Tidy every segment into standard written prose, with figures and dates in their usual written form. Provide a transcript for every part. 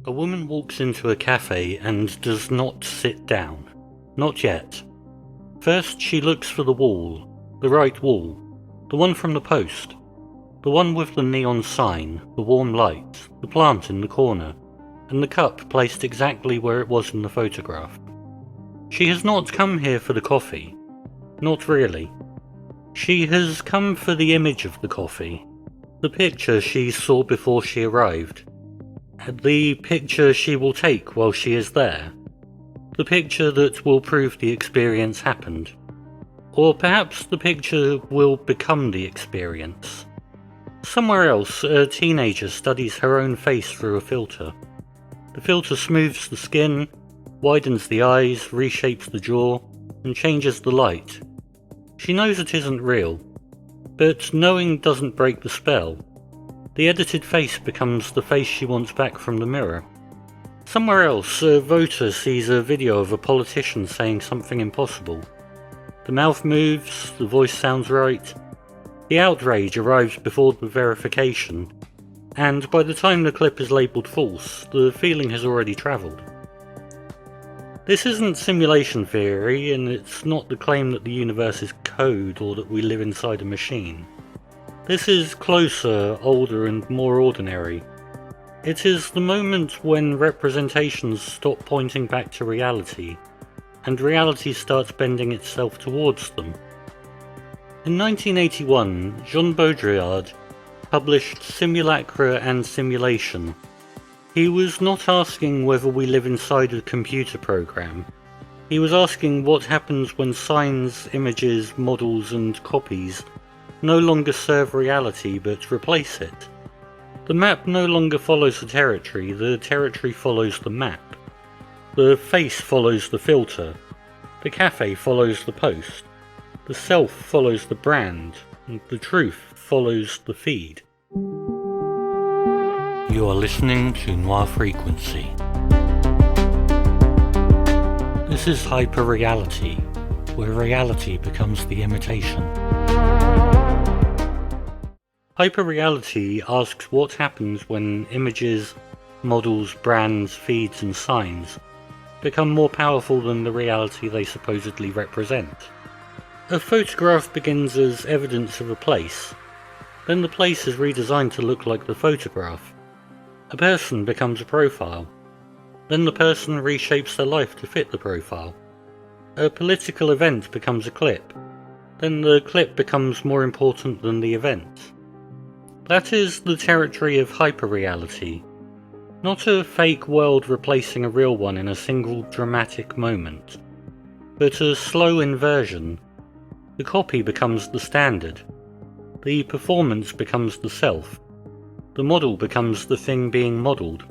A woman walks into a cafe and does not sit down. Not yet. First she looks for the wall, the right wall, the one from the post, the one with the neon sign, the warm light, the plant in the corner, and the cup placed exactly where it was in the photograph. She has not come here for the coffee. Not really. She has come for the image of the coffee, the picture she saw before she arrived, the picture she will take while she is there, the picture that will prove the experience happened, or perhaps the picture will become the experience. Somewhere else, a teenager studies her own face through a filter. The filter smooths the skin, widens the eyes, reshapes the jaw, and changes the light. She knows it isn't real, but knowing doesn't break the spell. The edited face becomes the face she wants back from the mirror. Somewhere else, a voter sees a video of a politician saying something impossible. The mouth moves, the voice sounds right. The outrage arrives before the verification, and by the time the clip is labelled false, the feeling has already travelled. This isn't simulation theory, and it's not the claim that the universe is code or that we live inside a machine. This is closer, older, and more ordinary. It is the moment when representations stop pointing back to reality, and reality starts bending itself towards them. In 1981, Jean Baudrillard published Simulacra and Simulation. He was not asking whether we live inside a computer program. He was asking what happens when signs, images, models, and copies no longer serve reality but replace it. The map no longer follows the territory follows the map. The face follows the filter. The cafe follows the post. The self follows the brand, and the truth follows the feed. You are listening to Noir Frequency. This is Hyperreality, where reality becomes the imitation. Hyperreality asks what happens when images, models, brands, feeds and signs become more powerful than the reality they supposedly represent. A photograph begins as evidence of a place, then the place is redesigned to look like the photograph. A person becomes a profile, then the person reshapes their life to fit the profile. A political event becomes a clip, then the clip becomes more important than the event. That is the territory of hyperreality, not a fake world replacing a real one in a single dramatic moment, but a slow inversion. The copy becomes the standard, the performance becomes the self, the model becomes the thing being modelled.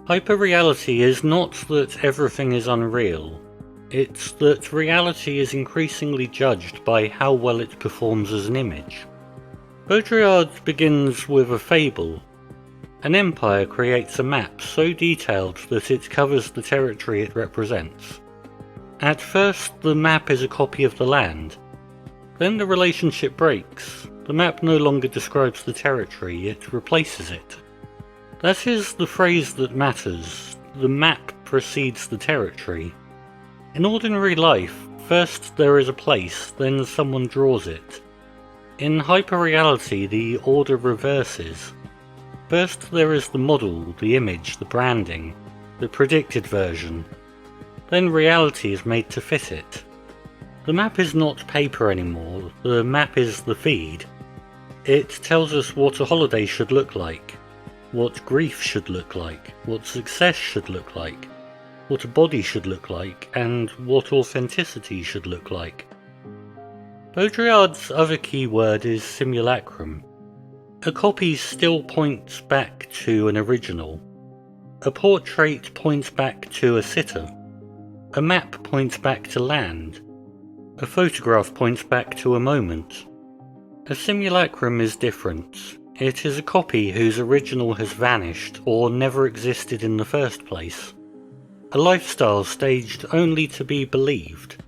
Hyperreality is not that everything is unreal, it's that reality is increasingly judged by how well it performs as an image. Baudrillard begins with a fable. An empire creates a map so detailed that it covers the territory it represents. At first, the map is a copy of the land. Then the relationship breaks. The map no longer describes the territory, it replaces it. That is the phrase that matters. The map precedes the territory. In ordinary life, first there is a place, then someone draws it. In hyperreality, the order reverses. First there is the model, the image, the branding, the predicted version. Then reality is made to fit it. The map is not paper anymore, the map is the feed. It tells us what a holiday should look like, what grief should look like, what success should look like, what a body should look like, and what authenticity should look like. Baudrillard's other key word is simulacrum. A copy still points back to an original. A portrait points back to a sitter. A map points back to land. A photograph points back to a moment. A simulacrum is different. It is a copy whose original has vanished or never existed in the first place. A lifestyle staged only to be believed.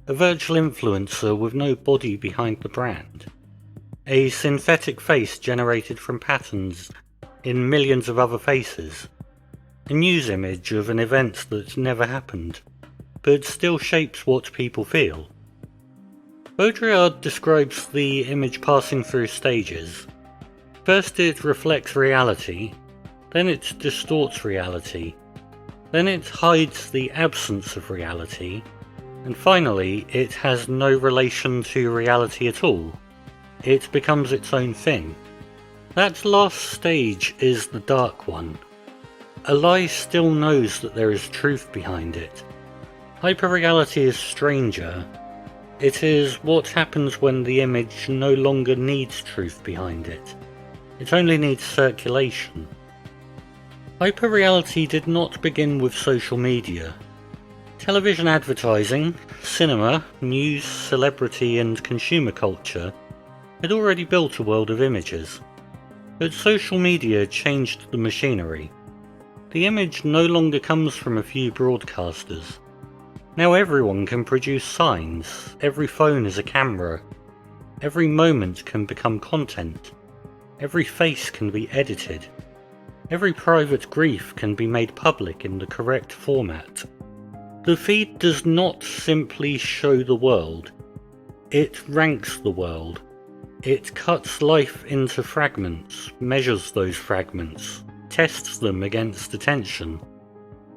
A virtual influencer with no body behind the brand. A synthetic face generated from patterns in millions of other faces. a news image of an event that never happened, but still shapes what people feel. Baudrillard describes the image passing through stages. First it reflects reality, then it distorts reality, then it hides the absence of reality, and finally it has no relation to reality at all. It becomes its own thing. That last stage is the dark one. A lie still knows that there is truth behind it. Hyperreality is stranger. It is what happens when the image no longer needs truth behind it. It only needs circulation. Hyperreality did not begin with social media. Television advertising, cinema, news, celebrity and consumer culture had already built a world of images. But social media changed the machinery. The image no longer comes from a few broadcasters. Now everyone can produce signs, every phone is a camera, every moment can become content, every face can be edited, every private grief can be made public in the correct format. The feed does not simply show the world, it ranks the world. It cuts life into fragments, measures those fragments, tests them against attention,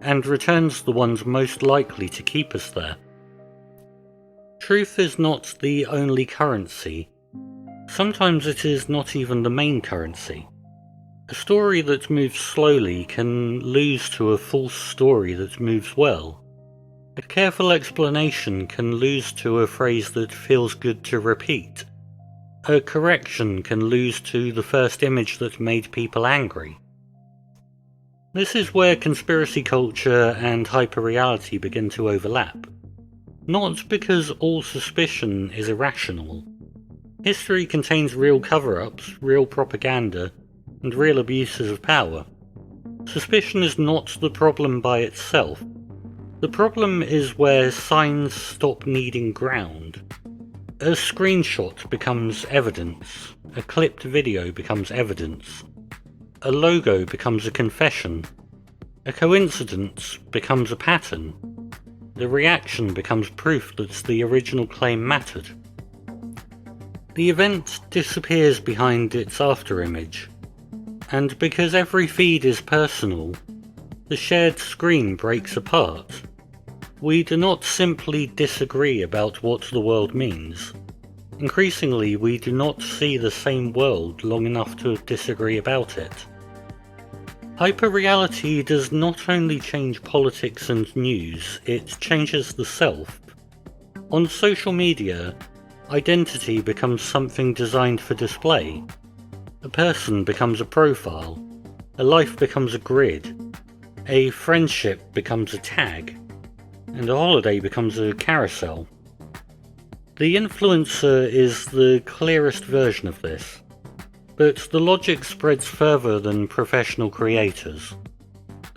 and returns the ones most likely to keep us there. Truth is not the only currency. Sometimes it is not even the main currency. A story that moves slowly can lose to a false story that moves well. A careful explanation can lose to a phrase that feels good to repeat. A correction can lose to the first image that made people angry. This is where conspiracy culture and hyperreality begin to overlap. Not because all suspicion is irrational. History contains real cover-ups, real propaganda, and real abuses of power. Suspicion is not the problem by itself. The problem is where signs stop needing ground. A screenshot becomes evidence, a clipped video becomes evidence, a logo becomes a confession, a coincidence becomes a pattern, the reaction becomes proof that the original claim mattered. The event disappears behind its afterimage, and because every feed is personal, the shared screen breaks apart. We do not simply disagree about what the world means. Increasingly, we do not see the same world long enough to disagree about it. Hyperreality does not only change politics and news, it changes the self. On social media, identity becomes something designed for display. A person becomes a profile. A life becomes a grid. A friendship becomes a tag. And a holiday becomes a carousel. The influencer is the clearest version of this, but the logic spreads further than professional creators.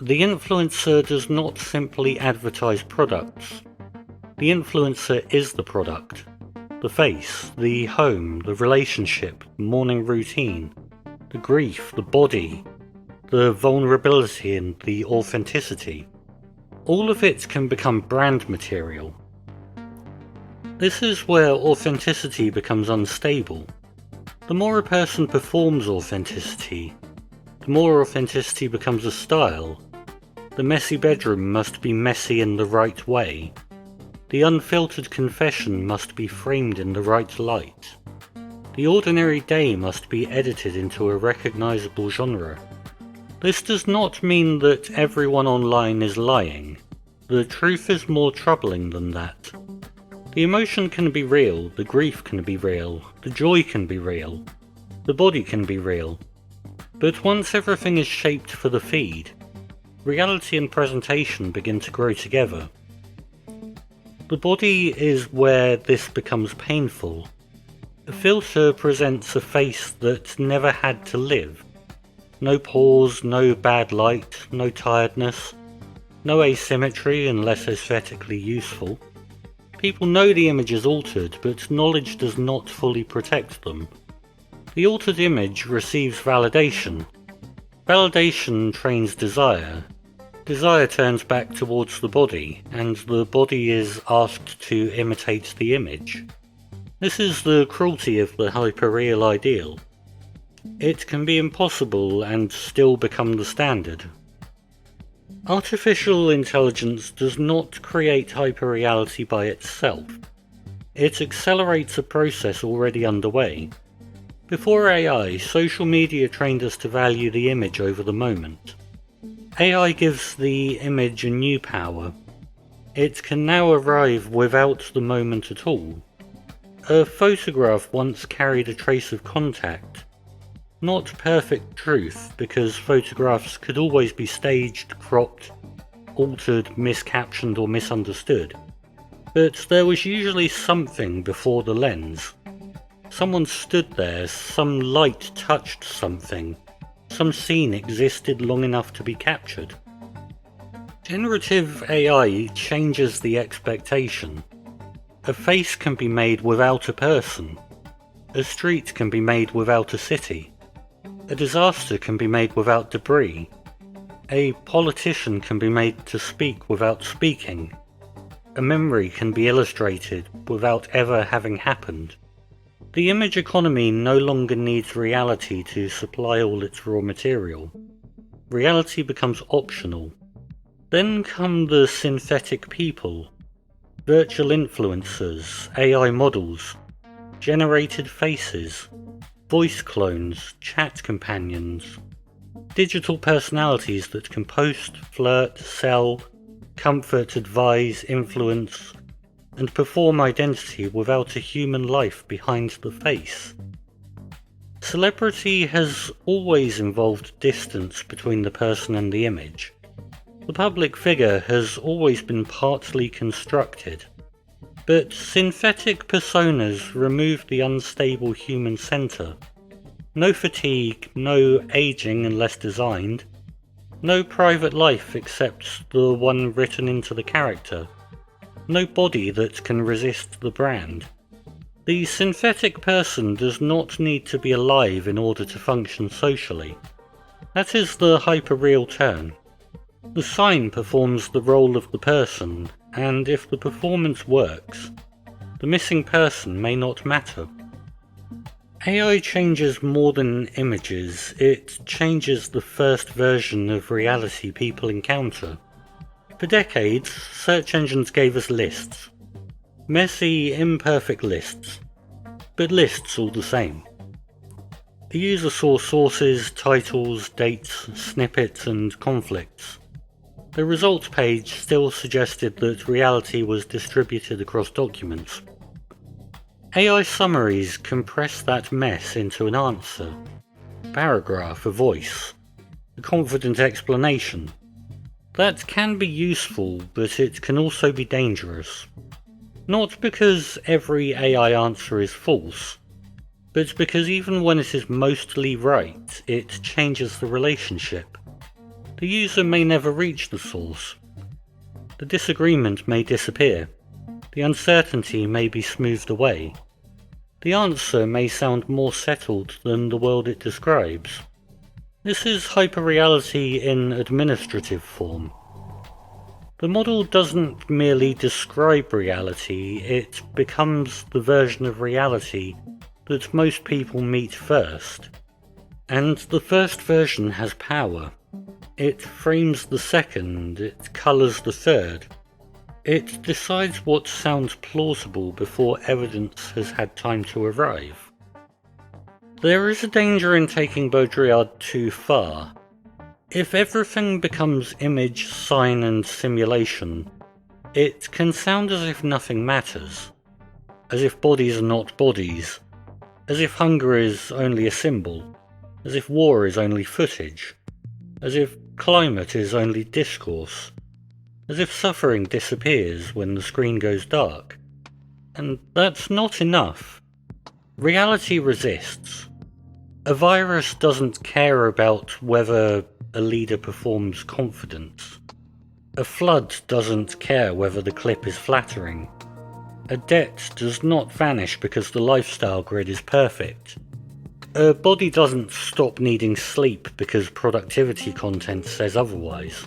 The influencer does not simply advertise products. The influencer is the product, the face, the home, the relationship, the morning routine, the grief, the body, the vulnerability and the authenticity. All of it can become brand material. This is where authenticity becomes unstable. The more a person performs authenticity, the more authenticity becomes a style. The messy bedroom must be messy in the right way. The unfiltered confession must be framed in the right light. The ordinary day must be edited into a recognizable genre. This does not mean that everyone online is lying. The truth is more troubling than that. The emotion can be real, the grief can be real, the joy can be real, the body can be real. But once everything is shaped for the feed, reality and presentation begin to grow together. The body is where this becomes painful. A filter presents a face that never had to live. No pores, no bad light, no tiredness, no asymmetry unless aesthetically useful. People know the image is altered, but knowledge does not fully protect them. The altered image receives validation. Validation trains desire. Desire turns back towards the body, and the body is asked to imitate the image. This is the cruelty of the hyperreal ideal. It can be impossible and still become the standard. Artificial intelligence does not create hyperreality by itself. It accelerates a process already underway. Before AI, social media trained us to value the image over the moment. AI gives the image a new power. It can now arrive without the moment at all. A photograph once carried a trace of contact. Not perfect truth, because photographs could always be staged, cropped, altered, miscaptioned or misunderstood. But there was usually something before the lens. Someone stood there, some light touched something. Some scene existed long enough to be captured. Generative AI changes the expectation. A face can be made without a person. A street can be made without a city. A disaster can be made without debris. A politician can be made to speak without speaking. A memory can be illustrated without ever having happened. The image economy no longer needs reality to supply all its raw material. Reality becomes optional. Then come the synthetic people, virtual influencers, AI models, generated faces, voice clones, chat companions, digital personalities that can post, flirt, sell, comfort, advise, influence, and perform identity without a human life behind the face. Celebrity has always involved distance between the person and the image. The public figure has always been partly constructed, but synthetic personas remove the unstable human center. No fatigue, no aging unless designed, no private life except the one written into the character. No body that can resist the brand. The synthetic person does not need to be alive in order to function socially. That is the hyperreal turn. The sign performs the role of the person, and if the performance works, the missing person may not matter. AI changes more than images, it changes the first version of reality people encounter. For decades, search engines gave us lists. Messy, imperfect lists. But lists all the same. The user saw sources, titles, dates, snippets, and conflicts. The results page still suggested that reality was distributed across documents. AI summaries compress that mess into an answer, a paragraph, a voice, a confident explanation. That can be useful, but it can also be dangerous. Not because every AI answer is false, but because even when it is mostly right, it changes the relationship. The user may never reach the source. The disagreement may disappear. The uncertainty may be smoothed away. The answer may sound more settled than the world it describes. This is hyperreality in administrative form. The model doesn't merely describe reality, it becomes the version of reality that most people meet first. And the first version has power. It frames the second, it colours the third. It decides what sounds plausible before evidence has had time to arrive. There is a danger in taking Baudrillard too far. If everything becomes image, sign and simulation, it can sound as if nothing matters, as if bodies are not bodies, as if hunger is only a symbol, as if war is only footage, as if climate is only discourse, as if suffering disappears when the screen goes dark. And that's not enough. Reality resists. A virus doesn't care about whether a leader performs confidence. A flood doesn't care whether the clip is flattering. A debt does not vanish because the lifestyle grid is perfect. A body doesn't stop needing sleep because productivity content says otherwise.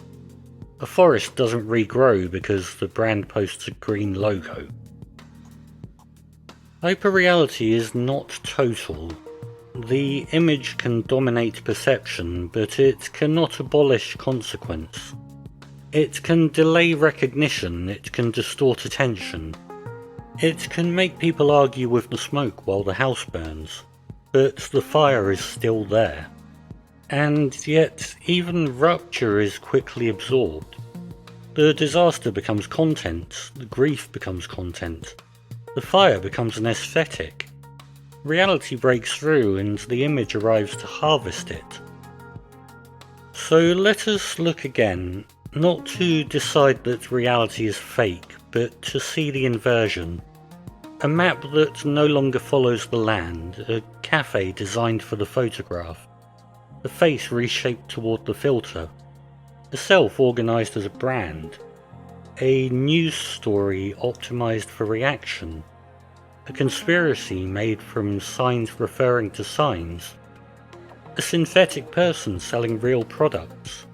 A forest doesn't regrow because the brand posts a green logo. Hyperreality is not total. The image can dominate perception, but it cannot abolish consequence. It can delay recognition, it can distort attention. It can make people argue with the smoke while the house burns, but the fire is still there. And yet, even rupture is quickly absorbed. The disaster becomes content, the grief becomes content. The fire becomes an aesthetic. Reality breaks through and the image arrives to harvest it. So let us look again, not to decide that reality is fake, but to see the inversion. A map that no longer follows the land, a cafe designed for the photograph, a face reshaped toward the filter, a self organised as a brand, a news story optimised for reaction, a conspiracy made from signs referring to signs, a synthetic person selling real products,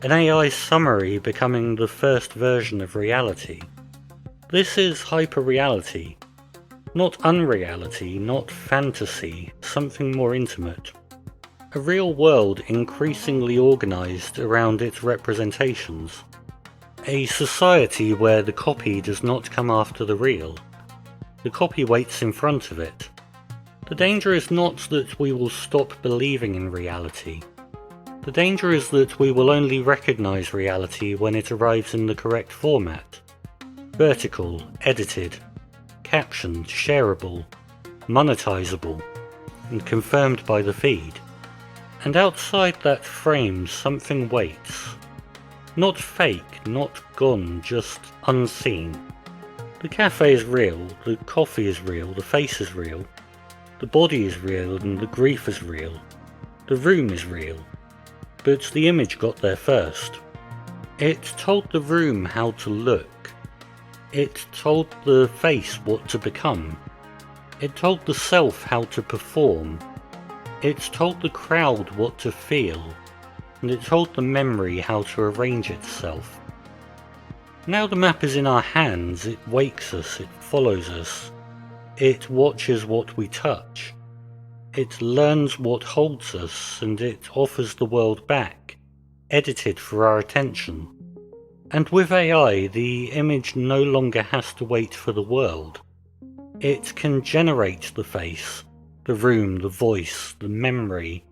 an AI summary becoming the first version of reality. This is hyperreality, not unreality, not fantasy, something more intimate. A real world increasingly organised around its representations. A society where the copy does not come after the real. The copy waits in front of it. The danger is not that we will stop believing in reality. The danger is that we will only recognise reality when it arrives in the correct format. Vertical, edited, captioned, shareable, monetisable, and confirmed by the feed. And outside that frame something waits. Not fake, not gone, just unseen. The cafe is real, the coffee is real, the face is real, the body is real and the grief is real, the room is real. But the image got there first. It told the room how to look. It told the face what to become. It told the self how to perform. It told the crowd what to feel. And it told the memory how to arrange itself. Now the map is in our hands, it wakes us, it follows us. It watches what we touch. It learns what holds us, and it offers the world back, edited for our attention. And with AI, the image no longer has to wait for the world. It can generate the face, the room, the voice, the memory,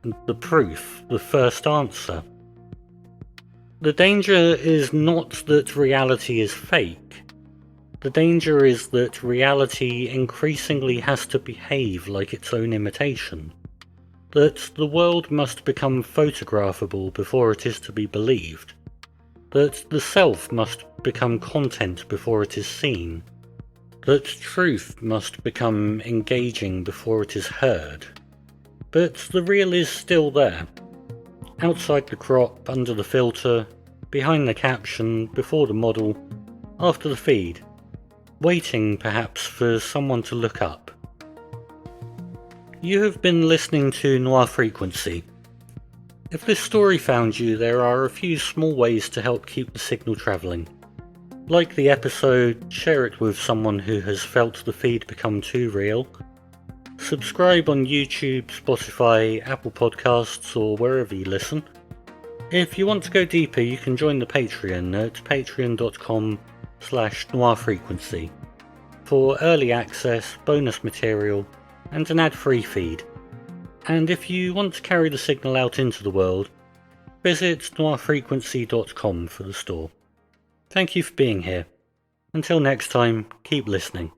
and the proof, the first answer. The danger is not that reality is fake. The danger is that reality increasingly has to behave like its own imitation. That the world must become photographable before it is to be believed. That the self must become content before it is seen. That truth must become engaging before it is heard. But the real is still there. Outside the crop, under the filter, behind the caption, before the model, after the feed. Waiting, perhaps, for someone to look up. You have been listening to Noir Frequency. If this story found you, there are a few small ways to help keep the signal travelling. Like the episode, share it with someone who has felt the feed become too real. Subscribe on YouTube, Spotify, Apple Podcasts, or wherever you listen. If you want to go deeper, you can join the Patreon at patreon.com/noirfrequency for early access, bonus material, and an ad-free feed. And if you want to carry the signal out into the world, visit noirfrequency.com for the store. Thank you for being here. Until next time, keep listening.